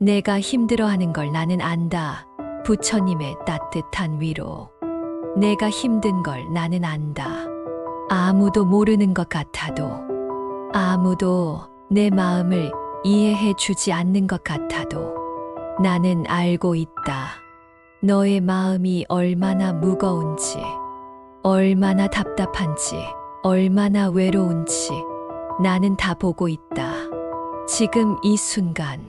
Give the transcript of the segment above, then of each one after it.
내가 힘들어하는 걸 나는 안다. 부처님의 따뜻한 위로. 내가 힘든 걸 나는 안다. 아무도 모르는 것 같아도, 아무도 내 마음을 이해해 주지 않는 것 같아도 나는 알고 있다. 너의 마음이 얼마나 무거운지, 얼마나 답답한지, 얼마나 외로운지 나는 다 보고 있다. 지금 이 순간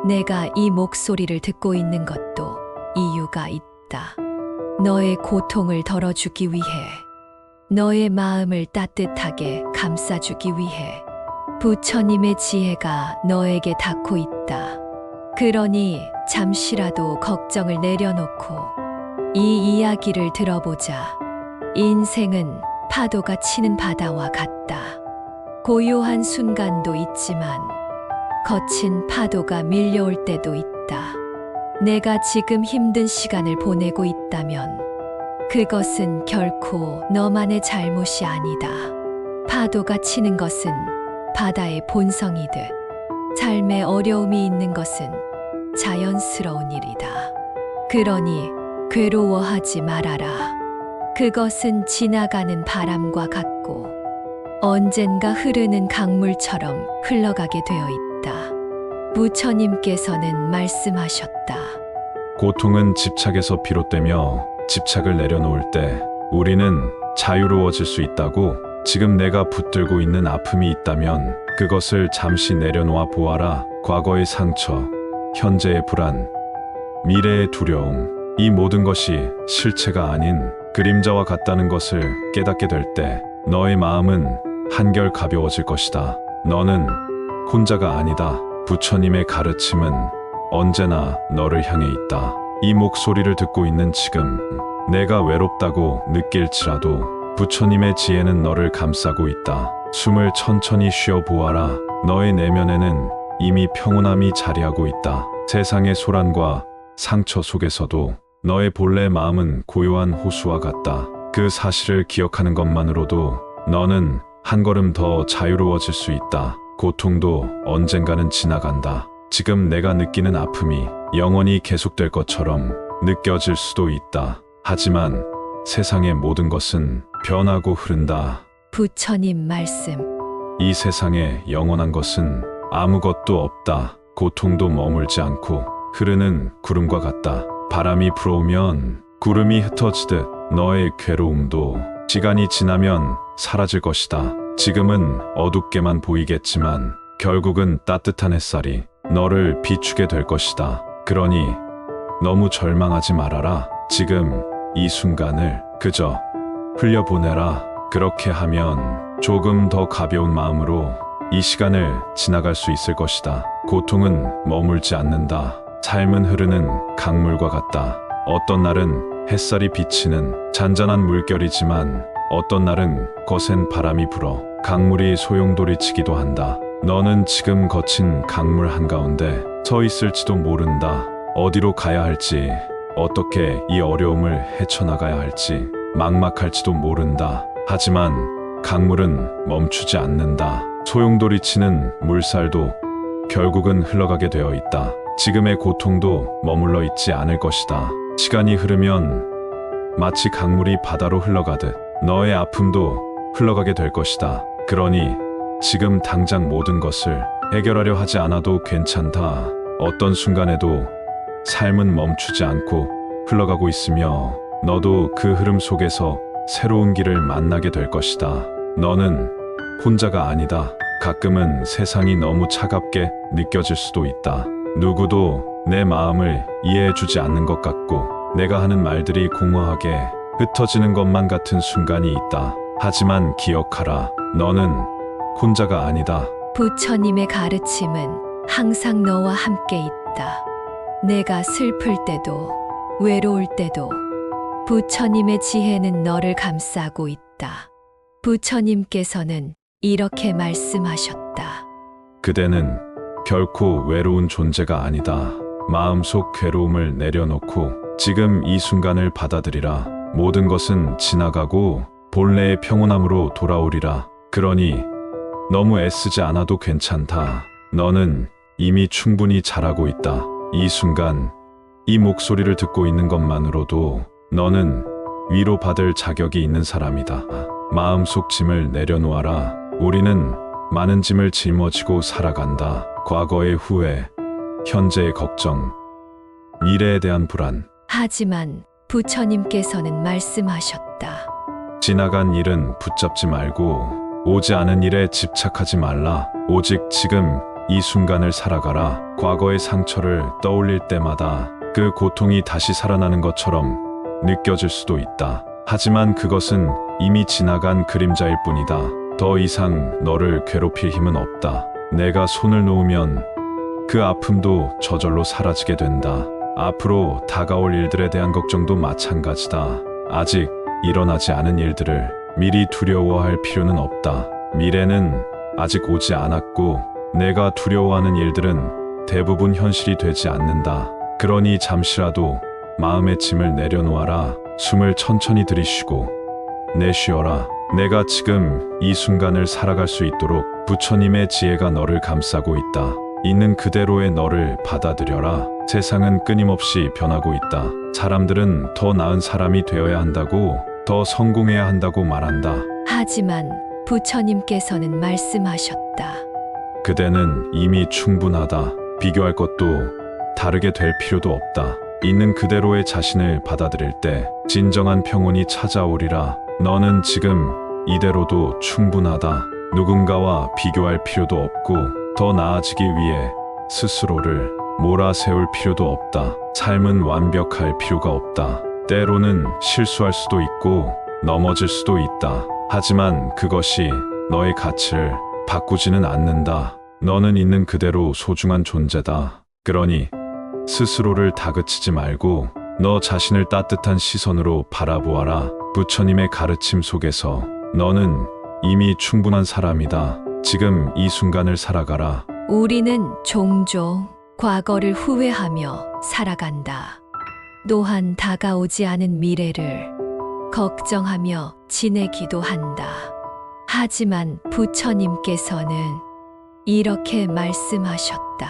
내가 이 목소리를 듣고 있는 것도 이유가 있다. 너의 고통을 덜어주기 위해, 너의 마음을 따뜻하게 감싸주기 위해 부처님의 지혜가 너에게 닿고 있다. 그러니 잠시라도 걱정을 내려놓고 이 이야기를 들어보자. 인생은 파도가 치는 바다와 같다. 고요한 순간도 있지만 거친 파도가 밀려올 때도 있다. 내가 지금 힘든 시간을 보내고 있다면 그것은 결코 너만의 잘못이 아니다. 파도가 치는 것은 바다의 본성이듯 삶에 어려움이 있는 것은 자연스러운 일이다. 그러니 괴로워하지 말아라. 그것은 지나가는 바람과 같고 언젠가 흐르는 강물처럼 흘러가게 되어 있다. 부처님께서는 말씀하셨다. 고통은 집착에서 비롯되며 집착을 내려놓을 때 우리는 자유로워질 수 있다고. 지금 내가 붙들고 있는 아픔이 있다면 그것을 잠시 내려놓아 보아라. 과거의 상처, 현재의 불안, 미래의 두려움, 이 모든 것이 실체가 아닌 그림자와 같다는 것을 깨닫게 될 때 너의 마음은 한결 가벼워질 것이다. 너는 혼자가 아니다. 부처님의 가르침은 언제나 너를 향해 있다. 이 목소리를 듣고 있는 지금 내가 외롭다고 느낄지라도 부처님의 지혜는 너를 감싸고 있다. 숨을 천천히 쉬어 보아라. 너의 내면에는 이미 평온함이 자리하고 있다. 세상의 소란과 상처 속에서도 너의 본래 마음은 고요한 호수와 같다. 그 사실을 기억하는 것만으로도 너는 한 걸음 더 자유로워질 수 있다. 고통도 언젠가는 지나간다. 지금 내가 느끼는 아픔이 영원히 계속될 것처럼 느껴질 수도 있다. 하지만 세상의 모든 것은 변하고 흐른다. 부처님 말씀. 이 세상에 영원한 것은 아무것도 없다. 고통도 머물지 않고 흐르는 구름과 같다. 바람이 불어오면 구름이 흩어지듯 너의 괴로움도 시간이 지나면 사라질 것이다. 지금은 어둡게만 보이겠지만 결국은 따뜻한 햇살이 너를 비추게 될 것이다. 그러니 너무 절망하지 말아라. 지금 이 순간을 그저 흘려보내라. 그렇게 하면 조금 더 가벼운 마음으로 이 시간을 지나갈 수 있을 것이다. 고통은 머물지 않는다. 삶은 흐르는 강물과 같다. 어떤 날은 햇살이 비치는 잔잔한 물결이지만 어떤 날은 거센 바람이 불어 강물이 소용돌이치기도 한다. 너는 지금 거친 강물 한가운데 서 있을지도 모른다. 어디로 가야 할지, 어떻게 이 어려움을 헤쳐나가야 할지 막막할지도 모른다. 하지만 강물은 멈추지 않는다. 소용돌이치는 물살도 결국은 흘러가게 되어 있다. 지금의 고통도 머물러 있지 않을 것이다. 시간이 흐르면 마치 강물이 바다로 흘러가듯 너의 아픔도 흘러가게 될 것이다. 그러니 지금 당장 모든 것을 해결하려 하지 않아도 괜찮다. 어떤 순간에도 삶은 멈추지 않고 흘러가고 있으며 너도 그 흐름 속에서 새로운 길을 만나게 될 것이다. 너는 혼자가 아니다. 가끔은 세상이 너무 차갑게 느껴질 수도 있다. 누구도 내 마음을 이해해주지 않는 것 같고 내가 하는 말들이 공허하게 흩어지는 것만 같은 순간이 있다. 하지만 기억하라. 너는 혼자가 아니다. 부처님의 가르침은 항상 너와 함께 있다. 내가 슬플 때도 외로울 때도 부처님의 지혜는 너를 감싸고 있다. 부처님께서는 이렇게 말씀하셨다. 그대는 결코 외로운 존재가 아니다. 마음속 괴로움을 내려놓고 지금 이 순간을 받아들이라. 모든 것은 지나가고 본래의 평온함으로 돌아오리라. 그러니 너무 애쓰지 않아도 괜찮다. 너는 이미 충분히 잘하고 있다. 이 순간 이 목소리를 듣고 있는 것만으로도 너는 위로받을 자격이 있는 사람이다. 마음속 짐을 내려놓아라. 우리는 많은 짐을 짊어지고 살아간다. 과거의 후회, 현재의 걱정, 미래에 대한 불안. 하지만 부처님께서는 말씀하셨다. 지나간 일은 붙잡지 말고 오지 않은 일에 집착하지 말라. 오직 지금 이 순간을 살아가라. 과거의 상처를 떠올릴 때마다 그 고통이 다시 살아나는 것처럼 느껴질 수도 있다. 하지만 그것은 이미 지나간 그림자일 뿐이다. 더 이상 너를 괴롭힐 힘은 없다. 내가 손을 놓으면 그 아픔도 저절로 사라지게 된다. 앞으로 다가올 일들에 대한 걱정도 마찬가지다. 아직 일어나지 않은 일들을 미리 두려워할 필요는 없다. 미래는 아직 오지 않았고 내가 두려워하는 일들은 대부분 현실이 되지 않는다. 그러니 잠시라도 마음의 짐을 내려놓아라. 숨을 천천히 들이쉬고 내쉬어라. 내가 지금 이 순간을 살아갈 수 있도록 부처님의 지혜가 너를 감싸고 있다. 있는 그대로의 너를 받아들여라. 세상은 끊임없이 변하고 있다. 사람들은 더 나은 사람이 되어야 한다고, 더 성공해야 한다고 말한다. 하지만 부처님께서는 말씀하셨다. 그대는 이미 충분하다. 비교할 것도 다르게 될 필요도 없다. 있는 그대로의 자신을 받아들일 때 진정한 평온이 찾아오리라. 너는 지금 이대로도 충분하다. 누군가와 비교할 필요도 없고 더 나아지기 위해 스스로를 몰아세울 필요도 없다. 삶은 완벽할 필요가 없다. 때로는 실수할 수도 있고 넘어질 수도 있다. 하지만 그것이 너의 가치를 바꾸지는 않는다. 너는 있는 그대로 소중한 존재다. 그러니 스스로를 다그치지 말고 너 자신을 따뜻한 시선으로 바라보아라. 부처님의 가르침 속에서 너는 이미 충분한 사람이다. 지금 이 순간을 살아가라. 우리는 종종 과거를 후회하며 살아간다. 또한 다가오지 않은 미래를 걱정하며 지내기도 한다. 하지만 부처님께서는 이렇게 말씀하셨다.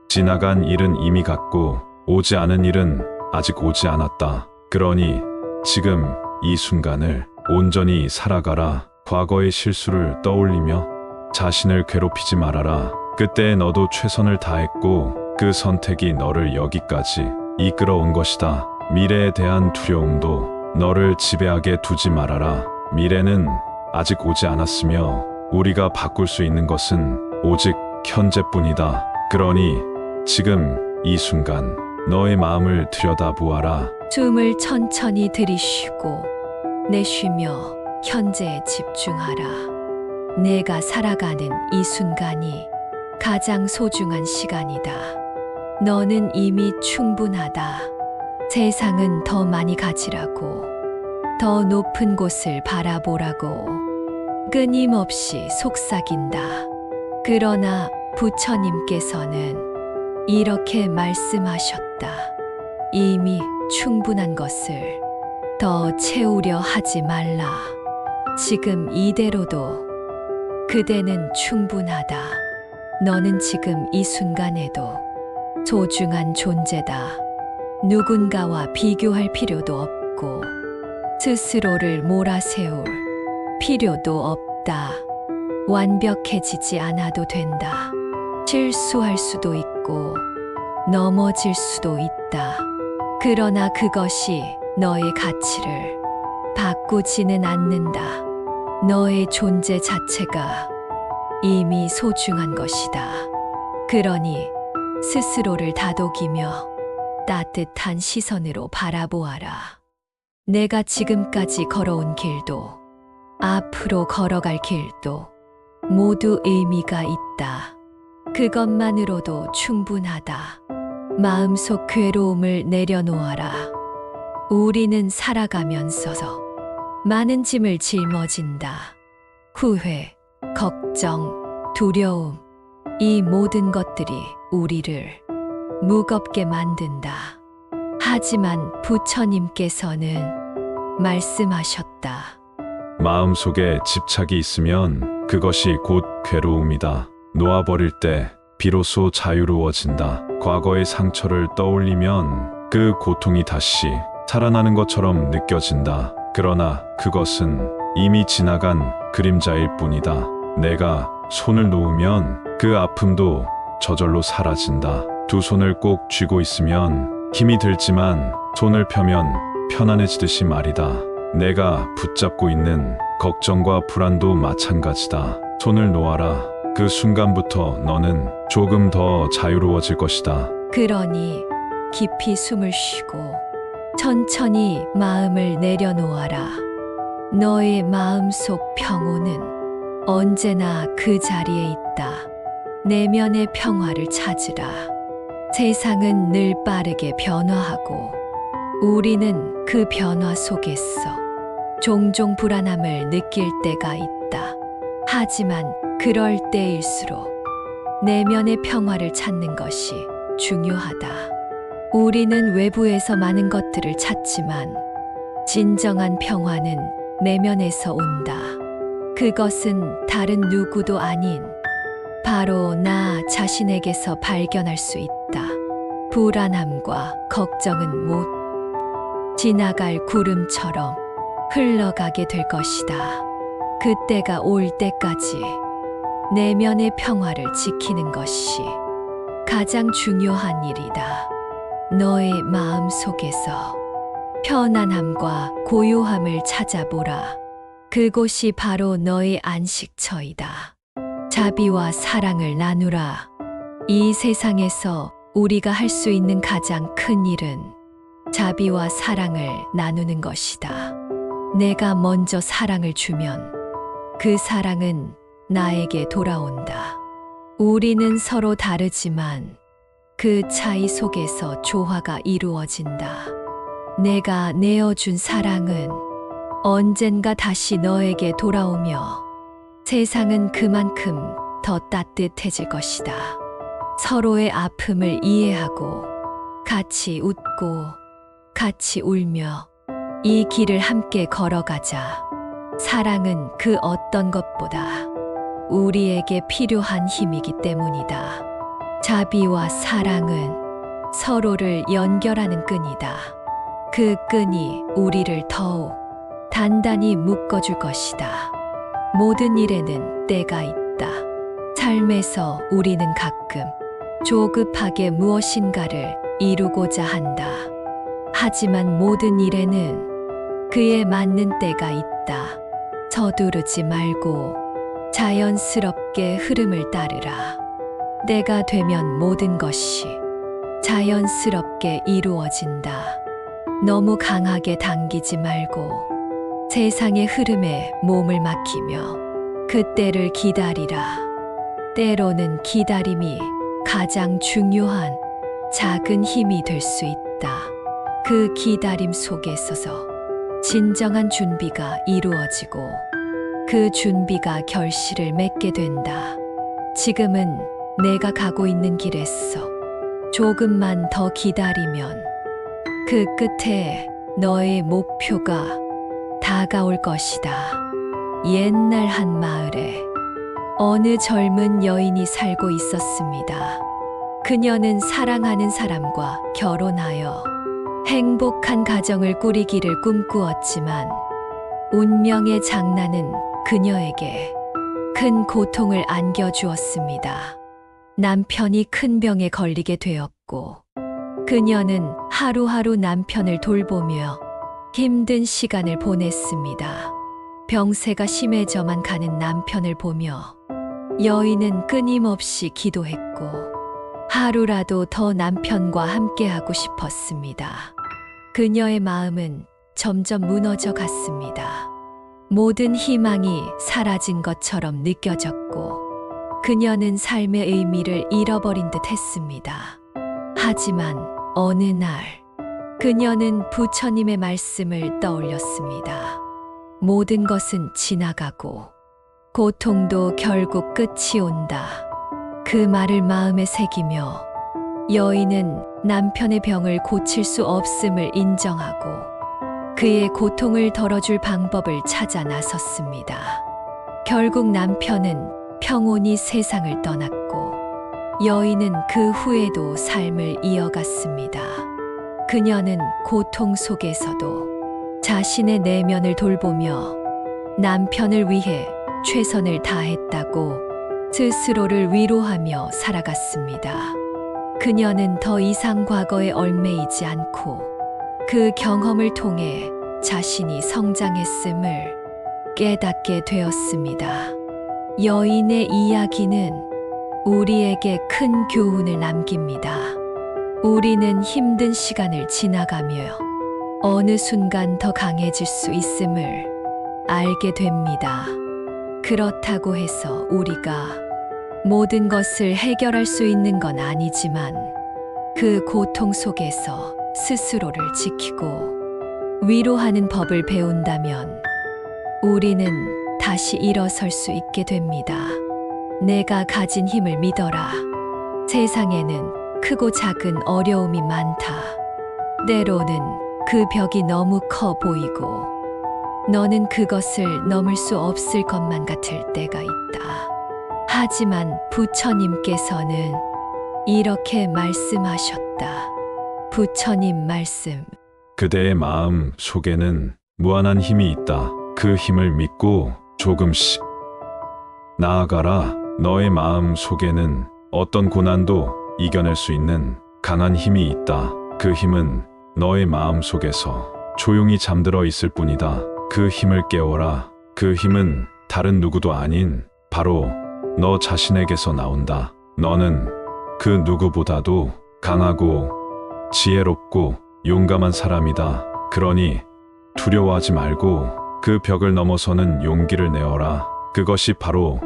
지나간 일은 이미 갔고 오지 않은 일은 아직 오지 않았다. 그러니 지금 이 순간을 온전히 살아가라. 과거의 실수를 떠올리며 자신을 괴롭히지 말아라. 그때 너도 최선을 다했고 그 선택이 너를 여기까지 이끌어온 것이다. 미래에 대한 두려움도 너를 지배하게 두지 말아라. 미래는 아직 오지 않았으며 우리가 바꿀 수 있는 것은 오직 현재뿐이다. 그러니 지금 이 순간 너의 마음을 들여다보아라. 숨을 천천히 들이쉬고 내쉬며 현재에 집중하라. 내가 살아가는 이 순간이 가장 소중한 시간이다. 너는 이미 충분하다. 세상은 더 많이 가지라고, 더 높은 곳을 바라보라고 끊임없이 속삭인다. 그러나 부처님께서는 이렇게 말씀하셨다. 이미 충분한 것을 더 채우려 하지 말라. 지금 이대로도 그대는 충분하다. 너는 지금 이 순간에도 소중한 존재다. 누군가와 비교할 필요도 없고 스스로를 몰아세울 필요도 없다. 완벽해지지 않아도 된다. 실수할 수도 있고 넘어질 수도 있다. 그러나 그것이 너의 가치를 바꾸지는 않는다. 너의 존재 자체가 이미 소중한 것이다. 그러니 스스로를 다독이며 따뜻한 시선으로 바라보아라. 내가 지금까지 걸어온 길도 앞으로 걸어갈 길도 모두 의미가 있다. 그것만으로도 충분하다. 마음속 괴로움을 내려놓아라. 우리는 살아가면서 많은 짐을 짊어진다. 후회, 걱정, 두려움, 이 모든 것들이 우리를 무겁게 만든다. 하지만 부처님께서는 말씀하셨다. 마음속에 집착이 있으면 그것이 곧 괴로움이다. 놓아버릴 때 비로소 자유로워진다. 과거의 상처를 떠올리면 그 고통이 다시 살아나는 것처럼 느껴진다. 그러나 그것은 이미 지나간 그림자일 뿐이다. 내가 손을 놓으면 그 아픔도 저절로 사라진다. 두 손을 꼭 쥐고 있으면 힘이 들지만 손을 펴면 편안해지듯이 말이다. 내가 붙잡고 있는 걱정과 불안도 마찬가지다. 손을 놓아라. 그 순간부터 너는 조금 더 자유로워질 것이다. 그러니 깊이 숨을 쉬고 천천히 마음을 내려놓아라. 너의 마음속 평온은 언제나 그 자리에 있다. 내면의 평화를 찾으라. 세상은 늘 빠르게 변화하고 우리는 그 변화 속에서 종종 불안함을 느낄 때가 있다. 하지만 그럴 때일수록 내면의 평화를 찾는 것이 중요하다. 우리는 외부에서 많은 것들을 찾지만 진정한 평화는 내면에서 온다. 그것은 다른 누구도 아닌 바로 나 자신에게서 발견할 수 있다. 불안함과 걱정은 못 지나갈 구름처럼 흘러가게 될 것이다. 그때가 올 때까지 내면의 평화를 지키는 것이 가장 중요한 일이다. 너의 마음 속에서 편안함과 고요함을 찾아보라. 그곳이 바로 너의 안식처이다. 자비와 사랑을 나누라. 이 세상에서 우리가 할 수 있는 가장 큰 일은 자비와 사랑을 나누는 것이다. 내가 먼저 사랑을 주면 그 사랑은 나에게 돌아온다. 우리는 서로 다르지만 그 차이 속에서 조화가 이루어진다. 내가 내어준 사랑은 언젠가 다시 너에게 돌아오며 세상은 그만큼 더 따뜻해질 것이다. 서로의 아픔을 이해하고 같이 웃고 같이 울며 이 길을 함께 걸어가자. 사랑은 그 어떤 것보다 우리에게 필요한 힘이기 때문이다. 자비와 사랑은 서로를 연결하는 끈이다. 그 끈이 우리를 더욱 단단히 묶어줄 것이다. 모든 일에는 때가 있다. 삶에서 우리는 가끔 조급하게 무엇인가를 이루고자 한다. 하지만 모든 일에는 그에 맞는 때가 있다. 서두르지 말고 자연스럽게 흐름을 따르라. 때가 되면 모든 것이 자연스럽게 이루어진다. 너무 강하게 당기지 말고 세상의 흐름에 몸을 맡기며 그때를 기다리라. 때로는 기다림이 가장 중요한 작은 힘이 될 수 있다. 그 기다림 속에 서서 진정한 준비가 이루어지고 그 준비가 결실을 맺게 된다. 지금은 내가 가고 있는 길에서 조금만 더 기다리면 그 끝에 너의 목표가 다가올 것이다. 옛날 한 마을에 어느 젊은 여인이 살고 있었습니다. 그녀는 사랑하는 사람과 결혼하여 행복한 가정을 꾸리기를 꿈꾸었지만 운명의 장난은 그녀에게 큰 고통을 안겨주었습니다. 남편이 큰 병에 걸리게 되었고 그녀는 하루하루 남편을 돌보며 힘든 시간을 보냈습니다. 병세가 심해져만 가는 남편을 보며 여인은 끊임없이 기도했고 하루라도 더 남편과 함께하고 싶었습니다. 그녀의 마음은 점점 무너져 갔습니다. 모든 희망이 사라진 것처럼 느껴졌고 그녀는 삶의 의미를 잃어버린 듯 했습니다. 하지만 어느 날 그녀는 부처님의 말씀을 떠올렸습니다. 모든 것은 지나가고 고통도 결국 끝이 온다. 그 말을 마음에 새기며 여인은 남편의 병을 고칠 수 없음을 인정하고 그의 고통을 덜어줄 방법을 찾아 나섰습니다. 결국 남편은 평온히 세상을 떠났고 여인은 그 후에도 삶을 이어갔습니다. 그녀는 고통 속에서도 자신의 내면을 돌보며 남편을 위해 최선을 다했다고 스스로를 위로하며 살아갔습니다. 그녀는 더 이상 과거에 얽매이지 않고 그 경험을 통해 자신이 성장했음을 깨닫게 되었습니다. 여인의 이야기는 우리에게 큰 교훈을 남깁니다. 우리는 힘든 시간을 지나가며 어느 순간 더 강해질 수 있음을 알게 됩니다. 그렇다고 해서 우리가 모든 것을 해결할 수 있는 건 아니지만 그 고통 속에서 스스로를 지키고 위로하는 법을 배운다면 우리는 다시 일어설 수 있게 됩니다. 내가 가진 힘을 믿어라. 세상에는 크고 작은 어려움이 많다. 때로는 그 벽이 너무 커 보이고 너는 그것을 넘을 수 없을 것만 같을 때가 있다. 하지만 부처님께서는 이렇게 말씀하셨다. 부처님 말씀. 그대의 마음 속에는 무한한 힘이 있다. 그 힘을 믿고 조금씩 나아가라. 너의 마음 속에는 어떤 고난도 이겨낼 수 있는 강한 힘이 있다. 그 힘은 너의 마음 속에서 조용히 잠들어 있을 뿐이다. 그 힘을 깨워라. 그 힘은 다른 누구도 아닌 바로 너 자신에게서 나온다. 너는 그 누구보다도 강하고 지혜롭고 용감한 사람이다. 그러니 두려워하지 말고 그 벽을 넘어서는 용기를 내어라. 그것이 바로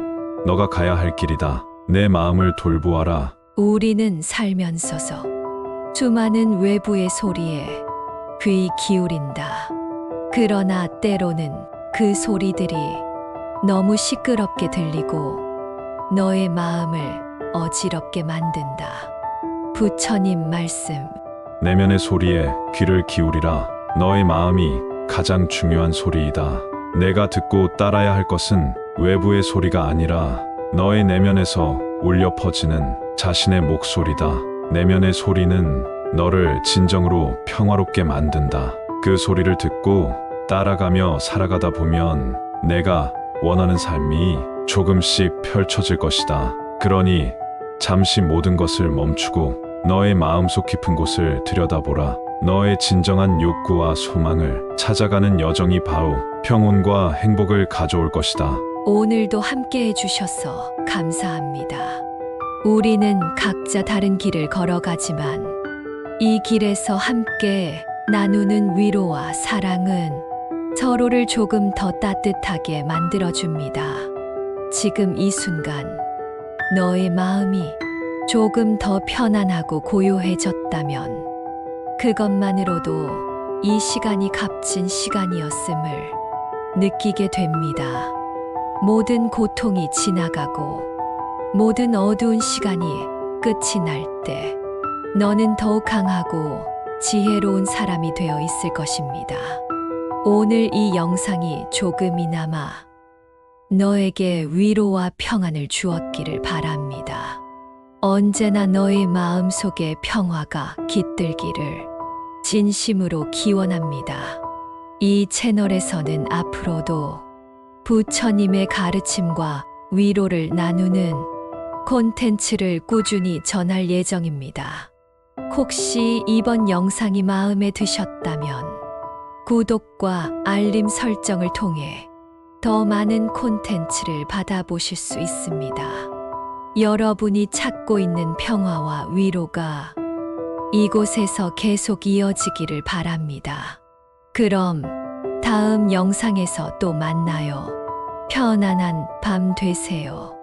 너가 가야 할 길이다. 내 마음을 돌보아라. 우리는 살면서서 수많은 외부의 소리에 귀 기울인다. 그러나 때로는 그 소리들이 너무 시끄럽게 들리고 너의 마음을 어지럽게 만든다. 부처님 말씀. 내면의 소리에 귀를 기울이라. 너의 마음이 가장 중요한 소리이다. 내가 듣고 따라야 할 것은 외부의 소리가 아니라 너의 내면에서 울려 퍼지는 자신의 목소리다. 내면의 소리는 너를 진정으로 평화롭게 만든다. 그 소리를 듣고 따라가며 살아가다 보면 내가 원하는 삶이 조금씩 펼쳐질 것이다. 그러니 잠시 모든 것을 멈추고 너의 마음속 깊은 곳을 들여다보라. 너의 진정한 욕구와 소망을 찾아가는 여정이 바로 평온과 행복을 가져올 것이다. 오늘도 함께 해주셔서 감사합니다. 우리는 각자 다른 길을 걸어가지만 이 길에서 함께 나누는 위로와 사랑은 서로를 조금 더 따뜻하게 만들어줍니다. 지금 이 순간 너의 마음이 조금 더 편안하고 고요해졌다면 그것만으로도 이 시간이 값진 시간이었음을 느끼게 됩니다. 모든 고통이 지나가고 모든 어두운 시간이 끝이 날 때 너는 더욱 강하고 지혜로운 사람이 되어 있을 것입니다. 오늘 이 영상이 조금이나마 너에게 위로와 평안을 주었기를 바랍니다. 언제나 너의 마음속에 평화가 깃들기를 진심으로 기원합니다. 이 채널에서는 앞으로도 부처님의 가르침과 위로를 나누는 콘텐츠를 꾸준히 전할 예정입니다. 혹시 이번 영상이 마음에 드셨다면 구독과 알림 설정을 통해 더 많은 콘텐츠를 받아보실 수 있습니다. 여러분이 찾고 있는 평화와 위로가 이곳에서 계속 이어지기를 바랍니다. 그럼 다음 영상에서 또 만나요. 편안한 밤 되세요.